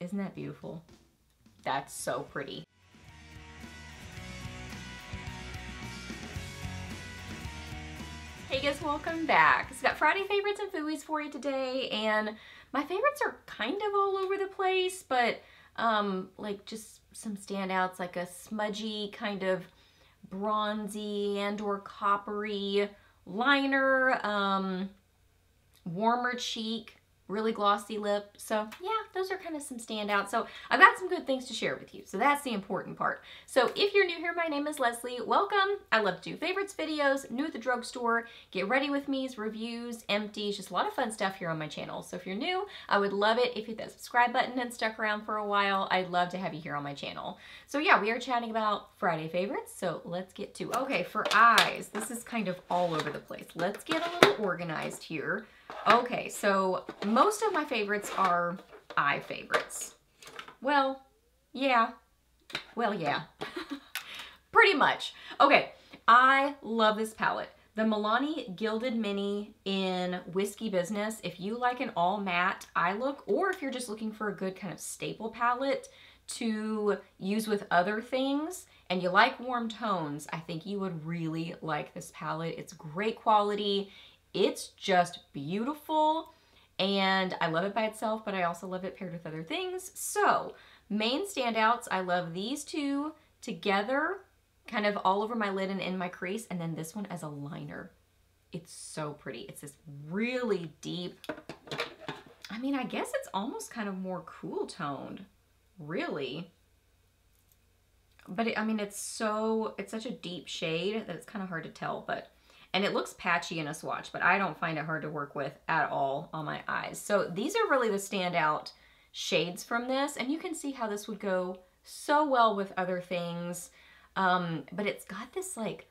Isn't that beautiful? That's so pretty. Hey guys, welcome back. So got Friday favorites and Fooeys for you today, and my favorites are kind of all over the place, but like just some standouts, like a smudgy kind of bronzy and or coppery liner, warmer cheek, really glossy lip. So yeah, those are kind of some standouts. So I've got some good things to share with you. So that's the important part. So if you're new here, my name is Leslie. Welcome. I love to do favorites videos, new at the drugstore, get ready with me's, reviews, empties, just a lot of fun stuff here on my channel. So if you're new, I would love it if you hit that subscribe button and stuck around for a while. I'd love to have you here on my channel. So yeah, we are chatting about Friday favorites. So let's get to it. Okay, for eyes, this is kind of all over the place. Let's get a little organized here. Okay, so most of my favorites are eye favorites. Well, yeah. Pretty much. Okay, I love this palette. The Milani Gilded Mini in Whiskey Business. If you like an all matte eye look, or if you're just looking for a good kind of staple palette to use with other things, and you like warm tones, I think you would really like this palette. It's great quality. It's just beautiful, and I love it by itself, but I also love it paired with other things. So main standouts, I love these two together, kind of all over my lid and in my crease, and then this one as a liner. It's so pretty. It's this really deep, I mean, I guess it's almost kind of more cool toned, really. But I mean, it's such a deep shade that it's kind of hard to tell, and it looks patchy in a swatch, but I don't find it hard to work with at all on my eyes. So these are really the standout shades from this, and you can see how this would go so well with other things. But it's got this like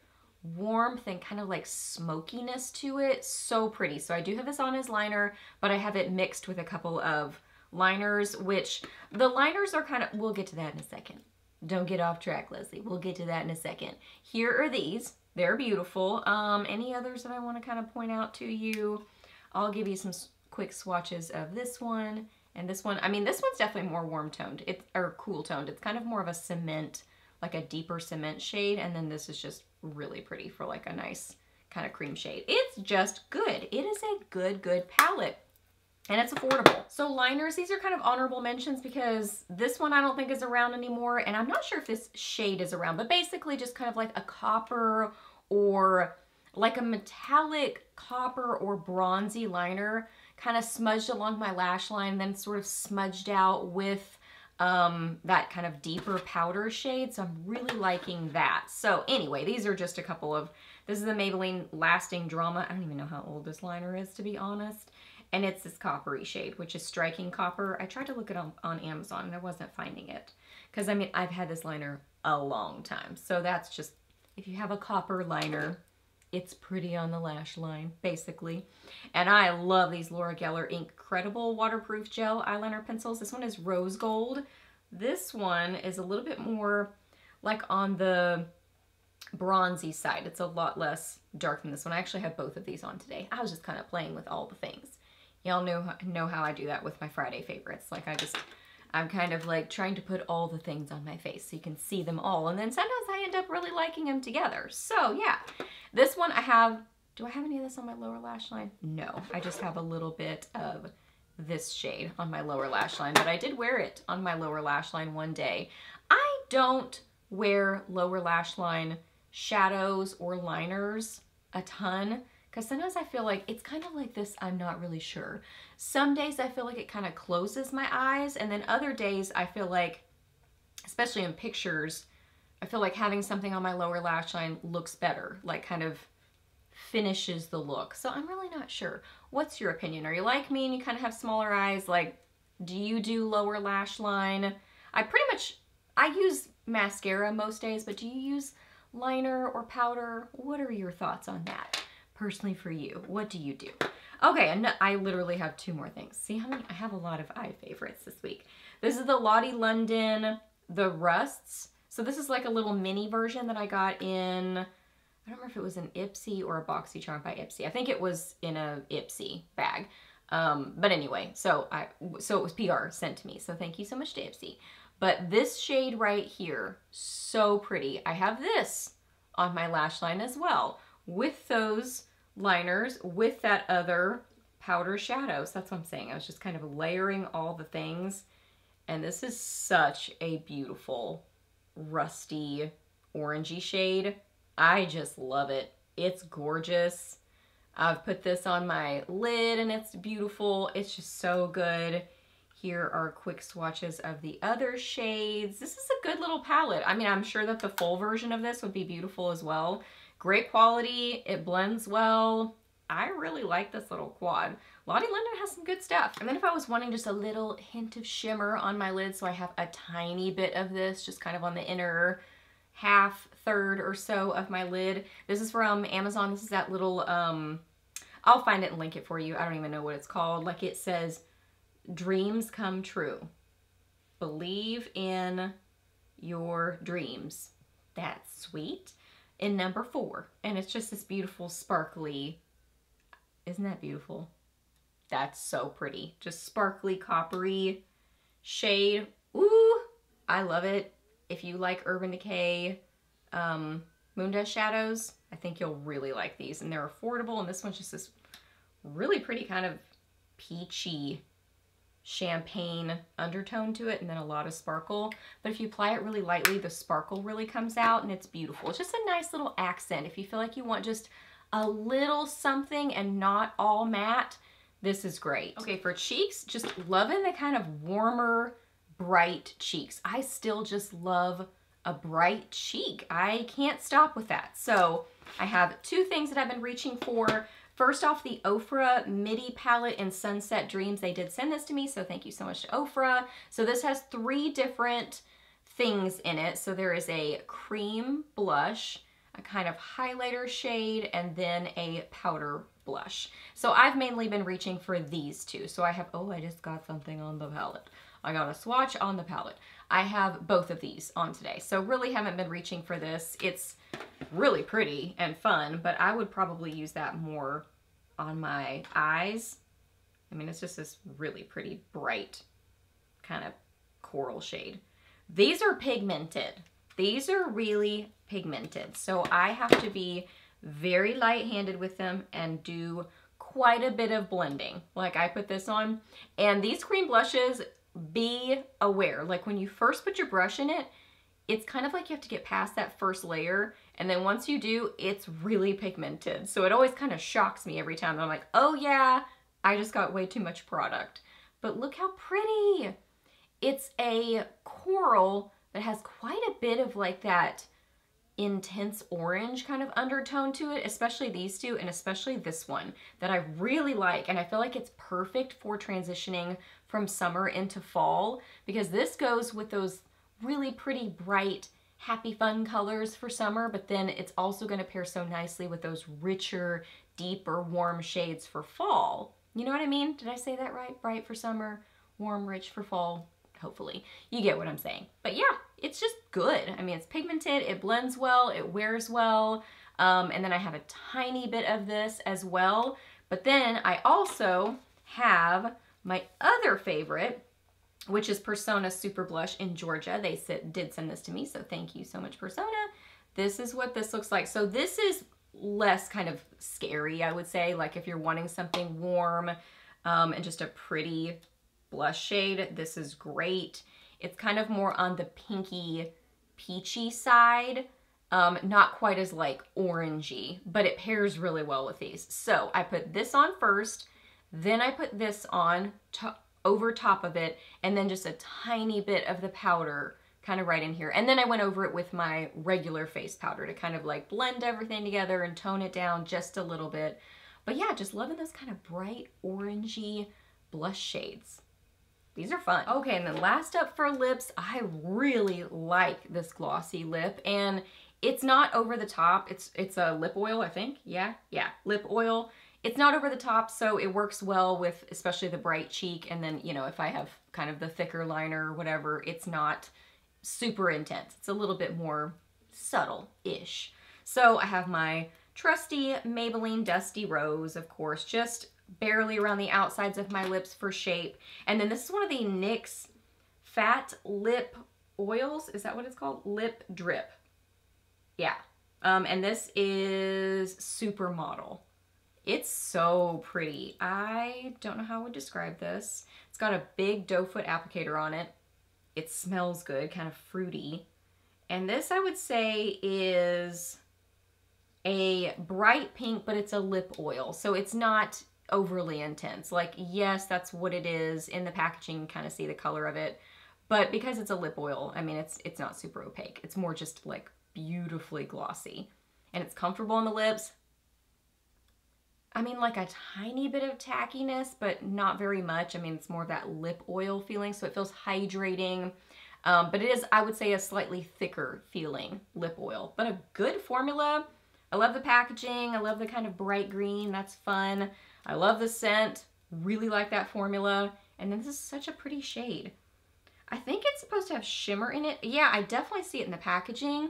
warmth and kind of like smokiness to it. So pretty. So I do have this on as liner, but I have it mixed with a couple of liners, which the liners are kind of, we'll get to that in a second. Don't get off track, Leslie. We'll get to that in a second. Here are these. They're beautiful. Any others that I want to kind of point out to you? I'll give you some quick swatches of this one and this one. I mean, this one's definitely more warm toned, or cool toned. It's kind of more of a cement, like a deeper cement shade. And then this is just really pretty for like a nice kind of cream shade. It's just good. It is a good palette. And it's affordable. So liners, these are kind of honorable mentions because this one I don't think is around anymore, and I'm not sure if this shade is around, but basically just kind of like a copper or like a metallic copper or bronzy liner kind of smudged along my lash line, then sort of smudged out with that kind of deeper powder shade. So I'm really liking that. So anyway, these are just a couple of, this is the Maybelline Lasting Drama. I don't even know how old this liner is, to be honest. And it's this coppery shade, which is striking copper. I tried to look it on Amazon and I wasn't finding it. Because I mean, I've had this liner a long time. So that's just, if you have a copper liner, it's pretty on the lash line, basically. And I love these Laura Geller Incredible Waterproof Gel Eyeliner Pencils. This one is rose gold. This one is a little bit more like on the bronzy side. It's a lot less dark than this one. I actually have both of these on today. I was just kind of playing with all the things. Y'all know how I do that with my Friday favorites. Like I'm kind of like trying to put all the things on my face so you can see them all. And then sometimes I end up really liking them together. So yeah, this one I have, do I have any of this on my lower lash line? No, I just have a little bit of this shade on my lower lash line, but I did wear it on my lower lash line one day. I don't wear lower lash line shadows or liners a ton, because sometimes I feel like it's kind of like this, I'm not really sure. Some days I feel like it kind of closes my eyes, and then other days I feel like, especially in pictures, I feel like having something on my lower lash line looks better, like kind of finishes the look. So I'm really not sure. What's your opinion? Are you like me and you kind of have smaller eyes? Like, do you do lower lash line? I use mascara most days, but do you use liner or powder? What are your thoughts on that? Personally for you, what do you do? Okay, and I literally have two more things. See how many? I have a lot of eye favorites this week. This is the Lottie London, the Rusts. So this is like a little mini version that I got in, I don't remember if it was an Ipsy or a BoxyCharm by Ipsy. I think it was in a Ipsy bag. But anyway, so it was PR sent to me. So thank you so much, JFC. But this shade right here, so pretty. I have this on my lash line as well with those liners, with that other powder shadows. That's what I'm saying. I was just kind of layering all the things. And this is such a beautiful rusty orangey shade. I just love it. It's gorgeous. I've put this on my lid and it's beautiful. It's just so good. Here are quick swatches of the other shades. This is a good little palette. I mean, I'm sure that the full version of this would be beautiful as well. Great quality. It blends well. I really like this little quad. Lottie London has some good stuff. And then if I was wanting just a little hint of shimmer on my lid, so I have a tiny bit of this just kind of on the inner half, third or so of my lid. This is from Amazon. This is that little, I'll find it and link it for you. I don't even know what it's called. Like it says, dreams come true. Believe in your dreams. That's sweet. In number 4. And it's just this beautiful sparkly, isn't that beautiful? That's so pretty. Just sparkly, coppery shade. Ooh, I love it. If you like Urban Decay Moon Dust shadows, I think you'll really like these. And they're affordable. And this one's just this really pretty kind of peachy champagne undertone to it, and then a lot of sparkle. But if you apply it really lightly, the sparkle really comes out and it's beautiful. It's just a nice little accent. If you feel like you want just a little something and not all matte, this is great. Okay, for cheeks, just loving the kind of warmer, bright cheeks. I still just love a bright cheek. I can't stop with that. So I have 2 things that I've been reaching for. First off, the OFRA Midi Palette in Sunset Dreams. They did send this to me, so thank you so much to OFRA. So this has 3 different things in it. So there is a cream blush, a kind of highlighter shade, and then a powder blush. So I've mainly been reaching for these 2. So I have, oh, I just got something on the palette. I got a swatch on the palette. I have both of these on today. So really haven't been reaching for this. It's really pretty and fun, but I would probably use that more on my eyes. I mean, it's just this really pretty bright kind of coral shade. These are pigmented. These are really pigmented. So I have to be very light-handed with them and do quite a bit of blending. Like I put this on, and these cream blushes, be aware, like when you first put your brush in it, it's kind of like you have to get past that first layer, and then once you do, it's really pigmented. So it always kind of shocks me every time. I'm like, oh yeah, I just got way too much product. But look how pretty. It's a coral that has quite a bit of like that intense orange kind of undertone to it, especially these 2, and especially this one that I really like. And I feel like it's perfect for transitioning from summer into fall, because this goes with those really pretty bright, happy, fun colors for summer, but then it's also going to pair so nicely with those richer, deeper, warm shades for fall. You know what I mean? Did I say that right? Bright for summer, warm, rich for fall. Hopefully you get what I'm saying. But yeah, it's just good. I mean, it's pigmented, it blends well, it wears well. And then I have a tiny bit of this as well. But then I also have my other favorite, which is Persona Super Blush in Georgia. They did send this to me, so thank you so much, Persona. This is what this looks like. So this is less kind of scary, I would say. Like if you're wanting something warm and just a pretty blush shade, this is great. It's kind of more on the pinky, peachy side. Not quite as like orangey, but it pairs really well with these. So I put this on first, then I put this on over top of it, and then just a tiny bit of the powder kind of right in here. And then I went over it with my regular face powder to kind of like blend everything together and tone it down just a little bit. But yeah, just loving those kind of bright orangey blush shades. These are fun. Okay, and then last up for lips, I really like this glossy lip, and it's not over the top. It's a lip oil, I think. Yeah, lip oil. It's not over the top, so it works well with especially the bright cheek, and then, you know, if I have kind of the thicker liner or whatever, it's not super intense. It's a little bit more subtle-ish. So I have my trusty Maybelline Dusty Rose, of course, just barely around the outsides of my lips for shape. And then this is one of the NYX Fat Lip Oils. Is that what it's called? Lip Drip. Yeah. And this is Supermodel. It's so pretty. I don't know how I would describe this. It's got a big doe foot applicator on it. It smells good, kind of fruity. And this I would say is a bright pink, but it's a lip oil. So it's not overly intense. Like, yes, that's what it is. In the packaging, you can kind of see the color of it. But because it's a lip oil, I mean, it's not super opaque. It's more just like beautifully glossy. And it's comfortable on the lips. I mean, like a tiny bit of tackiness, but not very much. I mean, it's more of that lip oil feeling, so it feels hydrating. But it is, I would say, a slightly thicker feeling lip oil. But a good formula. I love the packaging. I love the kind of bright green. That's fun. I love the scent. Really like that formula. And then this is such a pretty shade. I think it's supposed to have shimmer in it. Yeah, I definitely see it in the packaging.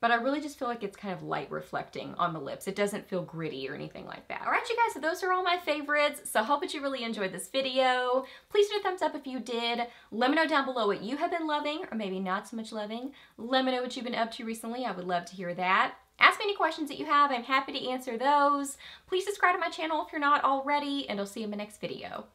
But I really just feel like it's kind of light reflecting on the lips. It doesn't feel gritty or anything like that. All right, you guys, so those are all my favorites. So I hope that you really enjoyed this video. Please do a thumbs up if you did. Let me know down below what you have been loving or maybe not so much loving. Let me know what you've been up to recently. I would love to hear that. Ask me any questions that you have. I'm happy to answer those. Please subscribe to my channel if you're not already, and I'll see you in my next video.